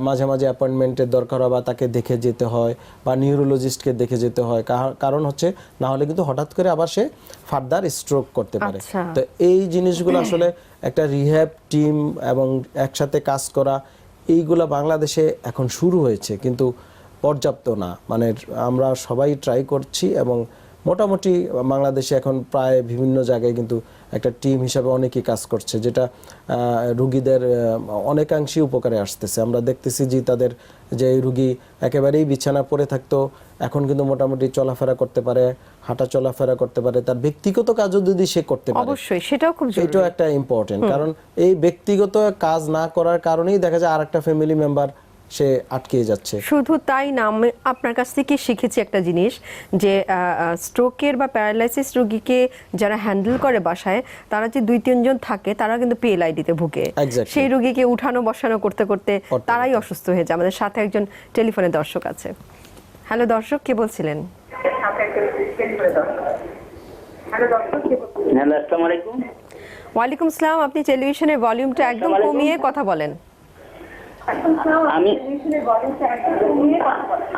মাঝে মাঝে অ্যাপয়েন্টমেন্টের দরকার হয়, বা তাকে দেখে যেতে হয়, বা নিউরোলজিস্টকে দেখে যেতে হয়, কারণ হচ্ছে না হলে কিন্তু হঠাৎ করে আবার সে ফার্দার স্ট্রোক করতে পারে। তো এই জিনিসগুলো আসলে একটা রিহ্যাব টিম এবং একসাথে কাজ করা, এইগুলো বাংলাদেশে এখন শুরু হয়েছে, কিন্তু পর্যাপ্ত না। মানে আমরা সবাই ট্রাই করছি, এবং মোটামুটি বাংলাদেশে এখন প্রায় বিভিন্ন জায়গায় কিন্তু একটা টিম হিসাবে অনেকেই কাজ করছে, যেটা রুগীদের অনেকাংশেই উপকারে আসতেছে। আমরা দেখতেছি যে তাদের যে রুগী একেবারেই বিছানা পড়ে থাকতো, এখন কিন্তু মোটামুটি চলাফেরা করতে পারে, হাঁটা চলাফেরা করতে পারে, তার ব্যক্তিগত কাজও যদি সে করতে পারে, অবশ্যই সেটাও খুব জরুরি। এটাও একটা ইম্পর্টেন্ট, কারণ এই ব্যক্তিগত কাজ না করার কারণেই দেখা যায় আরেকটা ফ্যামিলি মেম্বার সে আটকে যাচ্ছে। শুধু তাই না, আমি আপনার কাছ থেকে শিখেছি একটা জিনিস, যে স্ট্রোকের বা প্যারালাইসিস রোগীকে যারা হ্যান্ডেল করে বাসায়, তারা যে 2-3 জন থাকে, তারা কিন্তু পিএলআইডিতে ভুগে। সেই রোগীকে উঠানো বসানো করতে করতে তারাই অসুস্থ হয়ে যায়। আমাদের সাথে একজন টেলিফোনে দর্শক আছে। হ্যালো দর্শক, কে বলছিলেন? হ্যালো, আসসালামু আলাইকুম। ওয়ালাইকুম আসসালাম। আপনি টেলিভিশনের ভলিউমটা একদম কমিয়ে কথা বলেন।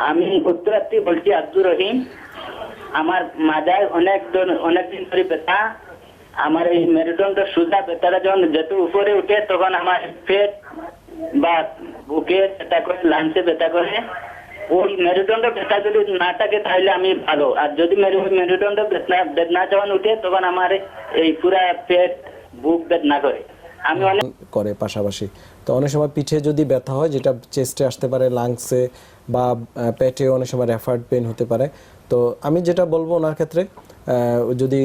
আমি উত্তরাত্রি বলছি, আব্দুর রহিম। আমার মাজায় অনেকদিন ধরে ব্যথা। আমার এই মেরুদণ্ড সোজা ব্যথাটা যখন যত উপরে উঠে, তখন আমার পেট বা বুকে ব্যথা করে, লাঞ্চে ব্যথা করে। ওই মেরুদণ্ড ব্যথা যদি না থাকে তাহলে আমি ভালো, আর যদি মেরুদণ্ড বেদনা যখন উঠে, তখন আমার এই পুরা পেট বুক বেদনা করে। আমি অনেক করে পাশাপাশি তো অনেক সময় পিঠে যদি ব্যথা হয়, যেটা চেস্টে আসতে পারে, লাংসে বা পেটে অনেক সময় রেফার্ড পেন হতে পারে। তো আমি যেটা বলবো ওনার ক্ষেত্রে, যদি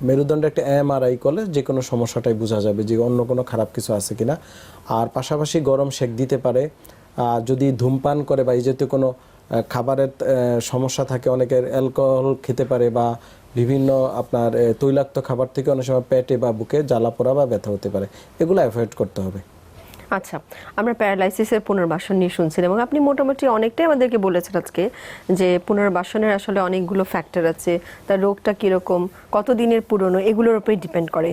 মেরুদণ্ডে একটা এমআরআই করলে যে কোনো সমস্যাটাই বোঝা যাবে যে অন্য কোনো খারাপ কিছু আছে কিনা। আর পাশাপাশি গরম সেক দিতে পারে, যদি ধূমপান করে বা এই জাতীয় কোনো খাবারের সমস্যা থাকে, অনেকের অ্যালকোহল খেতে পারে, বা বিভিন্ন আপনার তৈলাক্ত খাবার থেকে অনেক সময় পেটে বা বুকে জ্বালা পোড়া বা ব্যথা হতে পারে, এগুলো অ্যাভয়েড করতে হবে। আচ্ছা, আমরা প্যারালাইসিসের পুনর্বাসন নিয়ে শুনছিলাম, এবং আপনি মোটামুটি অনেকটাই আমাদেরকে বলেছেন আজকে যে পুনর্বাসনের আসলে অনেকগুলো ফ্যাক্টর আছে, তার রোগটা কীরকম, কতদিনের পুরনো, এগুলোর উপরে ডিপেন্ড করে।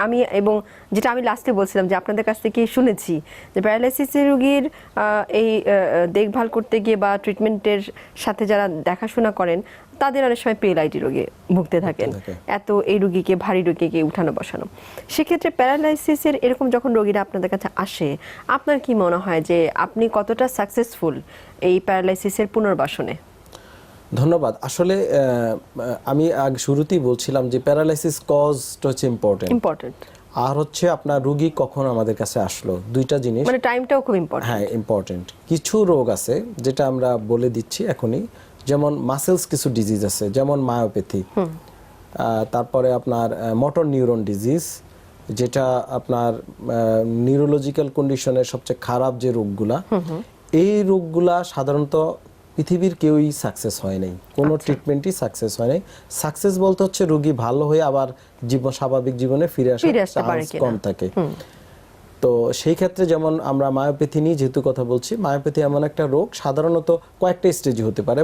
আমি এবং যেটা আমি লাস্টে বলছিলাম যে আপনাদের কাছ থেকে শুনেছি যে প্যারালাইসিসের রোগীর এই দেখভাল করতে গিয়ে বা ট্রিটমেন্টের সাথে যারা দেখাশোনা করেন, তাদের অনেক সময় পিএলআইডি রোগে ভুগতে থাকেন, এত এই রোগীকে ভারী রোগীকে উঠানো বসানো। সেক্ষেত্রে প্যারালাইসিসের এরকম যখন রোগীরা আপনাদের কাছে আসে, আপনার কি মনে হয় যে আপনি কতটা সাকসেসফুল এই প্যারালাইসিসের পুনর্বাসনে? ধন্যবাদ। আসলে আমি আগে শুরুতেই বলছিলাম যে প্যারালাইসিস কজটা হচ্ছে ইম্পর্টেন্ট, আর হচ্ছে আপনার রোগী কখন আমাদের কাছে আসলো, দুইটা জিনিস, মানে টাইমটাও খুব ইম্পর্টেন্ট। হ্যাঁ, ইম্পর্টেন্ট। কিছু রোগ আছে যেটা আমরা বলে দিচ্ছি এখনই, যেমন মাসেলস কিছু ডিজিজ আছে, যেমন মায়োপ্যাথি, তারপরে আপনার মোটর নিউরন ডিজিজ, যেটা আপনার নিউরোলজিক্যাল কন্ডিশনের সবচেয়ে খারাপ যে রোগগুলা, এই রোগগুলা সাধারণত পৃথিবীর কেউই সাকসেস হয় নাই, কোনো ট্রিটমেন্টই সাকসেস হয় নাই। সাকসেস বলতে হচ্ছে রোগী ভালো হয়ে আবার স্বাভাবিক জীবনে ফিরে আসার চান্স কম থাকে। তো সেই ক্ষেত্রে যেমন আমরা মায়োপ্যাথি নিয়ে যেহেতু কথা বলছি, মায়োপ্যাথি এমন একটা রোগ সাধারণত কয়েকটা স্টেজে হতে পারে,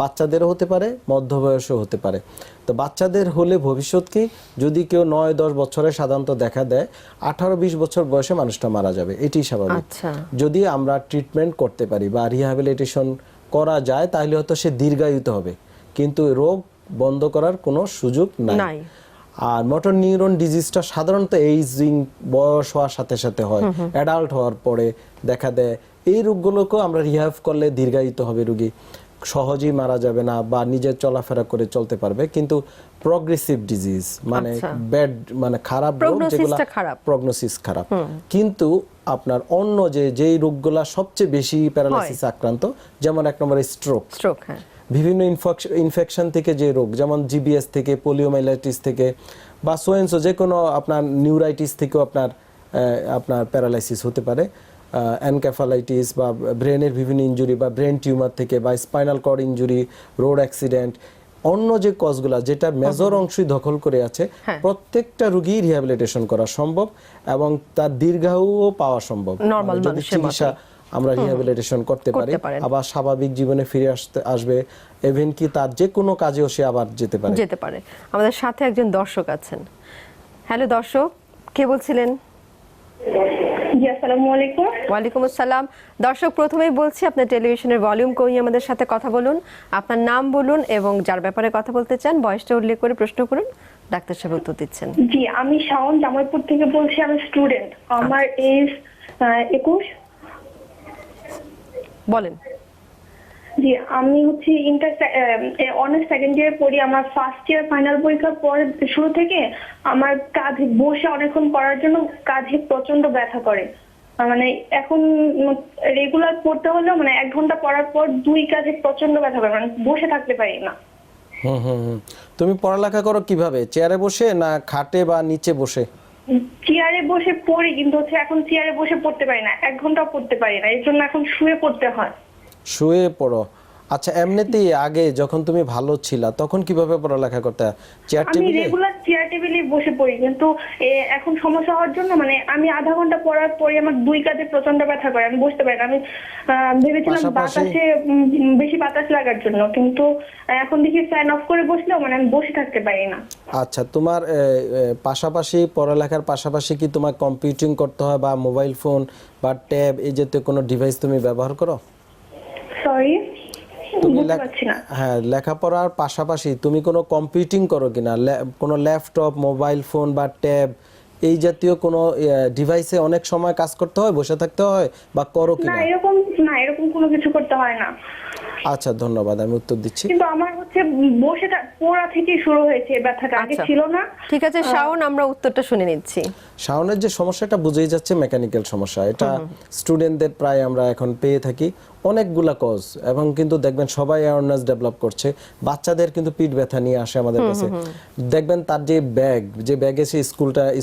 বাচ্চাদেরও হতে পারে, মধ্যবয়সও হতে পারে। তো বাচ্চাদের হলে ভবিষ্যৎ কি, যদি কেউ 9-10 বছরে সাধারণত দেখা দেয়, 18-20 বছর বয়সে মানুষটা মারা যাবে, এটাই স্বাভাবিক। যদি আমরা ট্রিটমেন্ট করতে পারি বা রিহ্যাবিলিটেশন করা যায়, তাহলে হয়তো সে দীর্ঘায়িত হবে, কিন্তু রোগ বন্ধ করার কোনো সুযোগ নাই। আর মোটর নিউরন ডিজিজটা সাধারণত এইজিং, বয়স হওয়ার সাথে সাথে হয়, অ্যাডাল্ট হওয়ার পরে দেখা দেয়। এই রোগগুলোকেও আমরা রিহ্যাব করলে দীর্ঘায়িত হবে রোগী, সহজেই মারা যাবে না বা নিজের চলাফেরা করে চলতে পারবে। কিন্তু প্রগ্রেসিভ ডিজিজ মানে ব্যাড, মানে খারাপ রোগ, যেগুলো প্রগনোসিস খারাপ, কিন্তু আপনার অন্য যেই রোগগুলা সবচেয়ে বেশি প্যারালাইসিস আক্রান্ত, যেমন এক নম্বরে স্ট্রোক, বিভিন্ন ইনফেকশন থেকে যে রোগ, যেমন জিবিএস থেকে, পোলিওমাইলাইটিস থেকে বা সোয়েন্সো, যে কোনো আপনার নিউরাইটিস থেকেও আপনার প্যারালাইসিস হতে পারে। এনকেফালাইটিস বা ব্রেনের বিভিন্ন ইনজুরি বা ব্রেন টিউমার থেকে বা spinal cord injury, road accident, অন্য যে কজগুলা যেটা মেজর অংশই দখল করে আছে, প্রত্যেকটা রোগী রিহ্যাবিলিটেশন করা সম্ভব এবং তার দীর্ঘায়ুও পাওয়া সম্ভব যদি চিকিৎসা আমরা রিহ্যাবিলিটেশন করতে পারি। আবার স্বাভাবিক জীবনে ফিরে আসবে, ইভেন কি তার যে কোনো কাজেও সে আবার যেতে পারে। আমাদের সাথে একজন দর্শক আছেন। হ্যালো দর্শক, কে বলছিলেন? জি, আসসালামু আলাইকুম। ওয়ালাইকুম আসসালাম। দর্শক, প্রথমেই বলছি আপনার টেলিভিশনের ভলিউম কমিয়ে আমাদের সাথে কথা বলুন, আপনার নাম বলুন এবং যার ব্যাপারে কথা বলতে চান বয়সটা উল্লেখ করে প্রশ্ন করুন, ডাক্তার সাহেব উত্তর দিচ্ছেন। জি, আমি শাওন জামালপুর থেকে বলছি, আমি স্টুডেন্ট, আমার এজ 21। বলেন। জি, আমি হচ্ছে অনার্স সেকেন্ড ইয়ার পড়ি। আমার ফার্স্ট ইয়ার ফাইনাল পরীক্ষার পর শুরু থেকে আমার কাঁধে বসে অনেকক্ষণ পড়ার জন্য কাঁধে প্রচন্ড ব্যথা করে। মানে এখন রেগুলার পড়তে হলেও মানে 1 ঘন্টা পড়ার পর 2 কাঁধে প্রচন্ড ব্যথা করে, মানে বসে থাকতে পারি না। তুমি পড়ালেখা করো কিভাবে? চেয়ারে বসে না খাটে বা নিচে বসে? চেয়ারে বসে পড়ি, কিন্তু হচ্ছে এখন চেয়ারে বসে পড়তে পারি না, 1 ঘন্টাও পড়তে পারি না, এর জন্য এখন শুয়ে পড়তে হয়। শুয়ে পড়ো? আচ্ছা, এমনিতেই আগে যখন তুমি ভালো ছিলা তখন কিভাবে পড়ালেখা করতে? চেয়ার টেবিলে? আমি রেগুলার চেয়ার টেবিলে বসে পড়ি, কিন্তু এখন সমস্যা হওয়ার জন্য মানে আমি আধা ঘন্টা পড়ার পরে আমার 2 কাঁধে প্রচন্ড ব্যথা করে, আমি বসতে পারি না। আমি ভেবেছিলাম বাতাসে বেশি বাতাস লাগার জন্য, কিন্তু এখন দেখি ফ্যান অফ করে বসলেও মানে আমি বসে থাকতে পারি না। আচ্ছা, তোমার পাশাপাশি পড়ালেখার পাশাপাশি কি তোমার কম্পিউটিং করতে হয় বা মোবাইল ফোন বা ট্যাব এই জাতীয় কোনো ডিভাইস তুমি ব্যবহার করো? সরি, তুমি হ্যাঁ, লেখাপড়ার পাশাপাশি তুমি কোনো কম্পিউটিং করো কিনা? কোনো ল্যাপটপ, মোবাইল ফোন বা ট্যাব এই জাতীয় কোনো ডিভাইসে অনেক সময় কাজ করতে হয়, বসে থাকতে হয় বা করো কিনা? না, এরকম কোনো কিছু করতে হয় না। আচ্ছা, ধন্যবাদ, আমি উত্তর দিচ্ছি। কিন্তু আমার হচ্ছে বসে পড়া থেকে শুরু হয়েছে ব্যথাটা, আগে ছিল না। ঠিক আছে শাওন, আমরা উত্তরটা শুনে নিচ্ছি। শাওনের যে সমস্যাটা বুঝেই যাচ্ছে মেকানিক্যাল সমস্যা, এটা স্টুডেন্টদের প্রায় আমরা এখন পেয়ে থাকি অনেকগুলা কজ, এবং কিন্তু দেখবেন সবাই অ্যাওয়ারনেস ডেভেলপ করছে। বাচ্চাদের কিন্তু পিঠ ব্যথা নিয়ে আসে আমাদের কাছে, দেখবেন তার যে ব্যাগে সে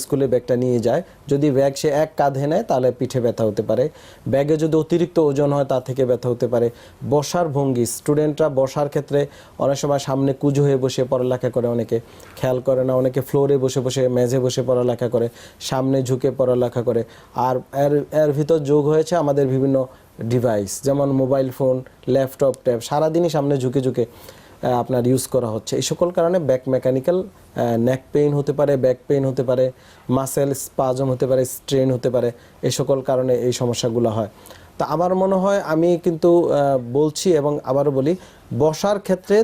স্কুলে ব্যাগটা নিয়ে যায়, যদি ব্যাগ সে এক কাঁধে নেয় তাহলে পিঠে ব্যথা হতে পারে। ব্যাগে যদি অতিরিক্ত ওজন হয় তা থেকে ব্যথা হতে পারে। বসার ভঙ্গি, স্টুডেন্টরা বসার ক্ষেত্রে অনেক সময় সামনে কুঁজো হয়ে বসে পড়ালেখা করে, অনেকে খেয়াল করে না, অনেকে ফ্লোরে বসে মেঝে বসে পড়ালেখা করে, সামনে ঝুঁকে পড়ালেখা করে। আর এর ভিতর যোগ হয়েছে আমাদের বিভিন্ন ডিভাইস, যেমন মোবাইল ফোন, ল্যাপটপ, ট্যাব, সারাদিনই সামনে ঝুঁকে আপনার ইউজ করা হচ্ছে। এই সকল কারণে ব্যাক মেকানিক্যাল নেক পেইন হতে পারে, ব্যাক পেইন হতে পারে, মাসেল স্পাজম হতে পারে, স্ট্রেন হতে পারে, এই সকল কারণে এই সমস্যাগুলো হয়। তা আমার মনে হয়, আমি কিন্তু বলছি এবং আবারও বলি, বসার ক্ষেত্রে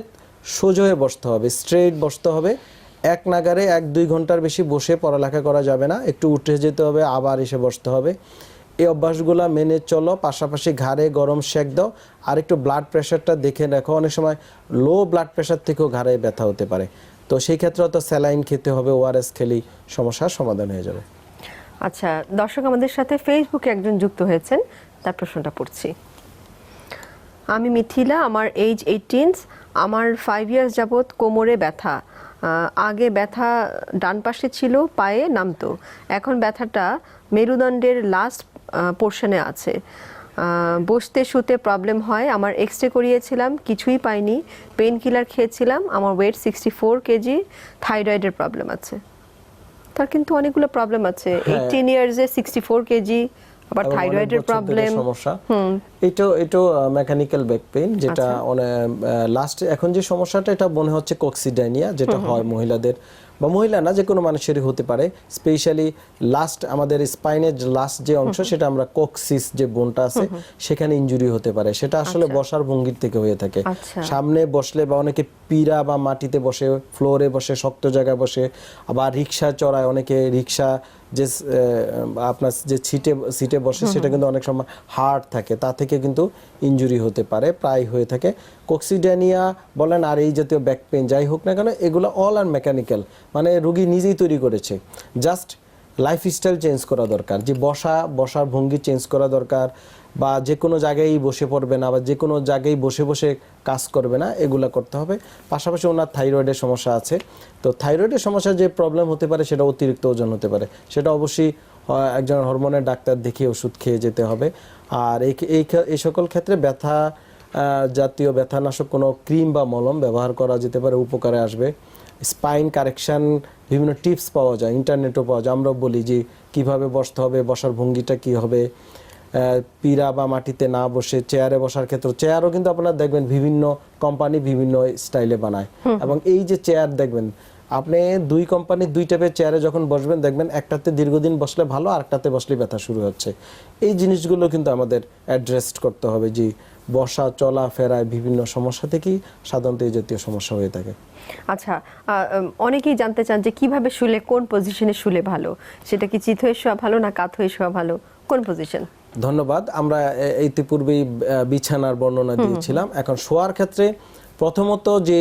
সোজা হয়ে বসতে হবে, স্ট্রেইট বসতে হবে। এক নাগারে 1-2 ঘন্টার বেশি বসে পড়ালেখা করা যাবে না, একটু উঠে যেতে হবে, আবার এসে বসতে হবে। এই অভ্যাসগুলো মেনে চলো। পাশাপাশি ঘাড়ে গরম সেক দাও, আর একটু ব্লাড প্রেশারটা দেখে রাখো। অনেক সময় লো ব্লাড প্রেশার থেকেও ঘাড়ে ব্যথা হতে পারে, তো সেই ক্ষেত্রে তো স্যালাইন খেতে হবে, ওআরএস খেলেই সমস্যার সমাধান হয়ে যাবে। আচ্ছা দর্শক, আমাদের সাথে ফেসবুকে একজন যুক্ত হয়েছেন, তার প্রশ্নটা পড়ছি। আমি মিথিলা, আমার এজ 18, আমার 5 ইয়ার্স যাবৎ কোমরে ব্যথা। আগে ব্যথা ডান পাশে ছিল, পায়ে নামতো, এখন ব্যথাটা মেরুদণ্ডের লাস্ট পোর্শনে আছে। বসতে শুতে প্রবলেম হয়। আমার এক্সরে করিয়েছিলাম, কিছুই পাইনি। পেইন কিলার খেয়েছিলাম। আমার ওয়েট 64 কেজি। থাইরয়েডের প্রবলেম আছে। তার কিন্তু অনেকগুলো প্রবলেম আছে। 18 ইয়ার্সে 64 কেজি, আবার থাইরয়েডের প্রবলেম। এটা মেকানিক্যাল ব্যাক পেইন, যেটা লাস্ট এখন যে সমস্যাটা এটা মনে হচ্ছে কক্সিডাইনিয়া, যেটা হয় মহিলাদের বা মহিলা না যে কোনো মানুষেরই হতে পারে। স্পেশালি লাস্ট আমাদের স্পাইনের লাস্ট যে অংশ, সেটা আমরা কক্সিস যে বোনটা আছে সেখানে ইনজুরি হতে পারে। সেটা আসলে বসার ভঙ্গির থেকে হয়ে থাকে। সামনে বসলে বা অনেকে পীড়া বা মাটিতে বসে, ফ্লোরে বসে, শক্ত জায়গায় বসে, আবার রিক্সা চড়ায়, অনেকে রিক্সা যে আপনার যে সিটে বসে সেটা কিন্তু অনেক সময় হার্ড থাকে, তা থেকে কিন্তু ইনজুরি হতে পারে, প্রায় হয়ে থাকে। কক্সিডাইনিয়া বলেন আর এই জাতীয় ব্যাক পেইন যাই হোক না কেন, এগুলো অল আর মেকানিক্যাল, মানে রোগী নিজেই তৈরি করেছে। জাস্ট লাইফস্টাইল চেঞ্জ করা দরকার, যে বসার ভঙ্গি চেঞ্জ করা দরকার, বা যে কোনো জায়গায় বসে পড়বে না, বা যে কোনো জায়গায় বসে বসে কাজ করবে না, এগুলো করতে হবে। পাশাপাশি ওনার থাইরয়েডের সমস্যা আছে, তো থাইরয়েডের সমস্যা যে প্রবলেম হতে পারে সেটা অতিরিক্ত ওজন হতে পারে, সেটা অবশ্যই একজন হরমোনের ডাক্তার দেখিয়ে ওষুধ খেয়ে যেতে হবে। আর এই সকল ক্ষেত্রে ব্যথা জাতীয় ব্যথানাশক কোনো ক্রিম বা মলম ব্যবহার করা যেতে পারে, উপকারে আসবে। স্পাইন কারেকশন বিভিন্ন টিপস পাওয়া যায়, ইন্টারনেটও পাওয়া যায়। আমরা বলি যে কিভাবে বসতে হবে, বসার ভঙ্গিটা কি হবে, পীড়া বা মাটিতে না বসে চেয়ারে বসার ক্ষেত্রে, চেয়ারও কিন্তু আপনারা দেখবেন বিভিন্ন কোম্পানি বিভিন্ন স্টাইলে বানায়, এবং এই যে চেয়ার দেখবেন আপনি দুই কোম্পানির দুই টাইপের চেয়ারে যখন বসবেন দেখবেন একটাতে দীর্ঘদিন বসলে ভালো, আরেকটাতে বসলে ব্যথা শুরু হচ্ছে। এই জিনিসগুলো কিন্তু আমাদের অ্যাড্রেস করতে হবে, যে বসা চলা ফেরায় বিভিন্ন সমস্যা থেকেই সাধারণত এই জাতীয় সমস্যা হয়ে থাকে। আচ্ছা, অনেকেই জানতে চান যে কিভাবে শুলে, কোন পজিশনে শুলে ভালো, সেটা কি চিত হয়ে শোয়া ভালো না কাত হয়ে শোয়া ভালো, কোন পজিশন? ধন্যবাদ। আমরা ইতিপূর্বেই বিছানার বর্ণনা দিয়েছিলাম। এখন শোয়ার ক্ষেত্রে প্রথমত যে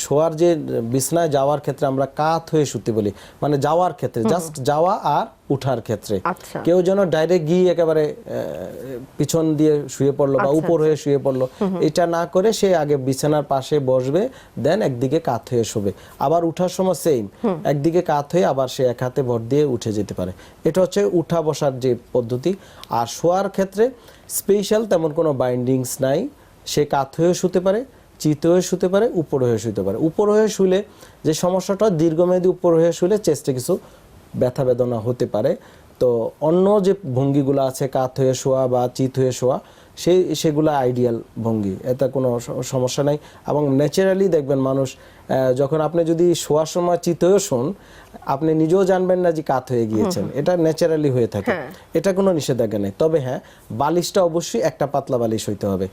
শোয়ার যে বিছানায় যাওয়ার ক্ষেত্রে আমরা কাত হয়ে শুতে বলি, মানে যাওয়ার ক্ষেত্রে জাস্ট যাওয়া আর উঠার ক্ষেত্রে। কেউ যেন ডাইরেক্ট গিয়ে একেবারে পিছন দিয়ে শুয়ে পড়লো বা উপর হয়ে শুয়ে পড়লো, এটা না করে সে আগে বিছানার পাশে বসবে, দেন একদিকে কাত হয়ে শোবে। আবার উঠার সময় সেম, একদিকে কাত হয়ে আবার সে এক হাতে ভর দিয়ে উঠে যেতে পারে। এটা হচ্ছে উঠা বসার যে পদ্ধতি। আর শোয়ার ক্ষেত্রে স্পেশাল তেমন কোনো বাইন্ডিংস নাই, সে কাত হয়ে শুতে পারে, চিত হয়ে শুতে পারে, উপর হয়ে শুতে পারে। উপর হয়ে শুলে যে সমস্যাটা, দীর্ঘমেয়াদী উপর হয়ে শুলে চেস্টে কিছু ব্যথা বেদনা হতে পারে। তো অন্য যে ভঙ্গিগুলো আছে কাত হয়ে শোয়া বা চিত হয়ে শোয়া, সেগুলো আইডিয়াল ভঙ্গি, এতে কোনো সমস্যা নাই। এবং ন্যাচারালি দেখবেন মানুষ যখন আপনি যদি শোয়ার সময় চিত হয়ে শোন, আপনি নিজেও জানবেন না যে কাত হয়ে গিয়েছেন, এটা ন্যাচারালি হয়ে থাকে, এটা কোনো নিষেধাজ্ঞা নেই। তবে হ্যাঁ, বালিশটা অবশ্যই একটা পাতলা বালিশ হইতে হবে,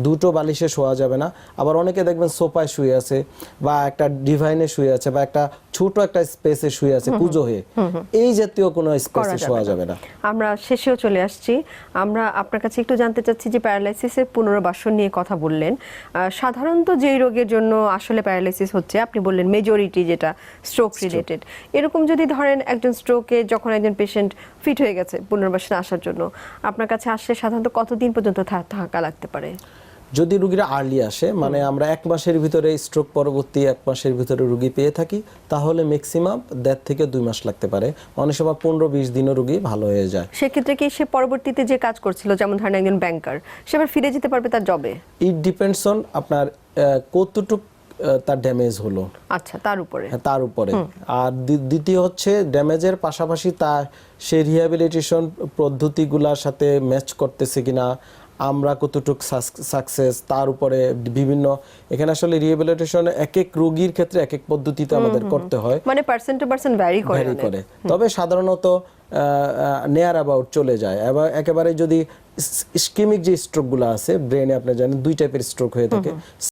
দুটো বালিশে শোয়া যাবে না। আবার অনেকে দেখবেন সোফায় শুয়ে আছে, বা একটা ডিভাইনে শুয়ে আছে, বা একটা ছোট একটা স্পেসে শুয়ে আছে কুজো হয়ে, এই জাতীয় কোনো স্পেসে শোয়া যাবে না। আমরা শেষেও চলে আসছি। আমরা আপনার কাছে একটু জানতে চাচ্ছি যে প্যারালাইসিসের পুনর্বাসন নিয়ে কথা বললেন। সাধারণত যেই রোগের জন্য আসলে প্যারালাইসিস হচ্ছে, আপনি বললেন মেজরিটি যেটা স্ট্রোক রিলেটেড, এরকম যদি ধরেন একজন স্ট্রোকে যখন একজন পেশেন্ট ফিট হয়ে গেছে পুনর্বাসনে আসার জন্য, আপনার কাছে আসলে সাধারণত কতদিন পর্যন্ত থাকা লাগতে পারে? যদি রোগীরা আর্লি আসে, মানে আমরা 1 মাসের ভিতরে স্ট্রোক পরবর্তী 1 মাসের ভিতরে রোগী পেয়ে থাকি, তাহলে ম্যাক্সিমাম 1.5 থেকে 2 মাস লাগতে পারে। অনেক সময় 15-20 দিনও রোগী ভালো হয়ে যায়। সেক্ষেত্রে কি সে পরবর্তীতে যে কাজ করছিল, যেমন ধরেন একজন ব্যাংকার, সে আবার ফিরে যেতে পারবে তার জবে? ইট ডিপেন্ডস অন আপনার কতটুকু তার ড্যামেজ হলো, আচ্ছা, তার উপরে। আর দ্বিতীয় হচ্ছে ড্যামেজের পাশাপাশি সে রিহ্যাবিলিটেশন পদ্ধতিগুলোর সাথে ম্যাচ করতেছে কিনা, আমরা কতটুকু সাকসেস, তার উপরে বিভিন্ন। এখানে আসলে রিহ্যাবিলিটেশন এক এক রোগীর ক্ষেত্রে এক এক পদ্ধতিতে আমাদের করতে হয়, মানে পার্সন টু পার্সন ভ্যারি করে। তবে সাধারণত নেয়ার অ্যাবাউট চলে যায়। এবার একেবারে যদি ইসকেমিক যে স্ট্রোকগুলো আছে ব্রেনে, আপনি জানেন 2 টাইপের স্ট্রোক হয়ে থাকে।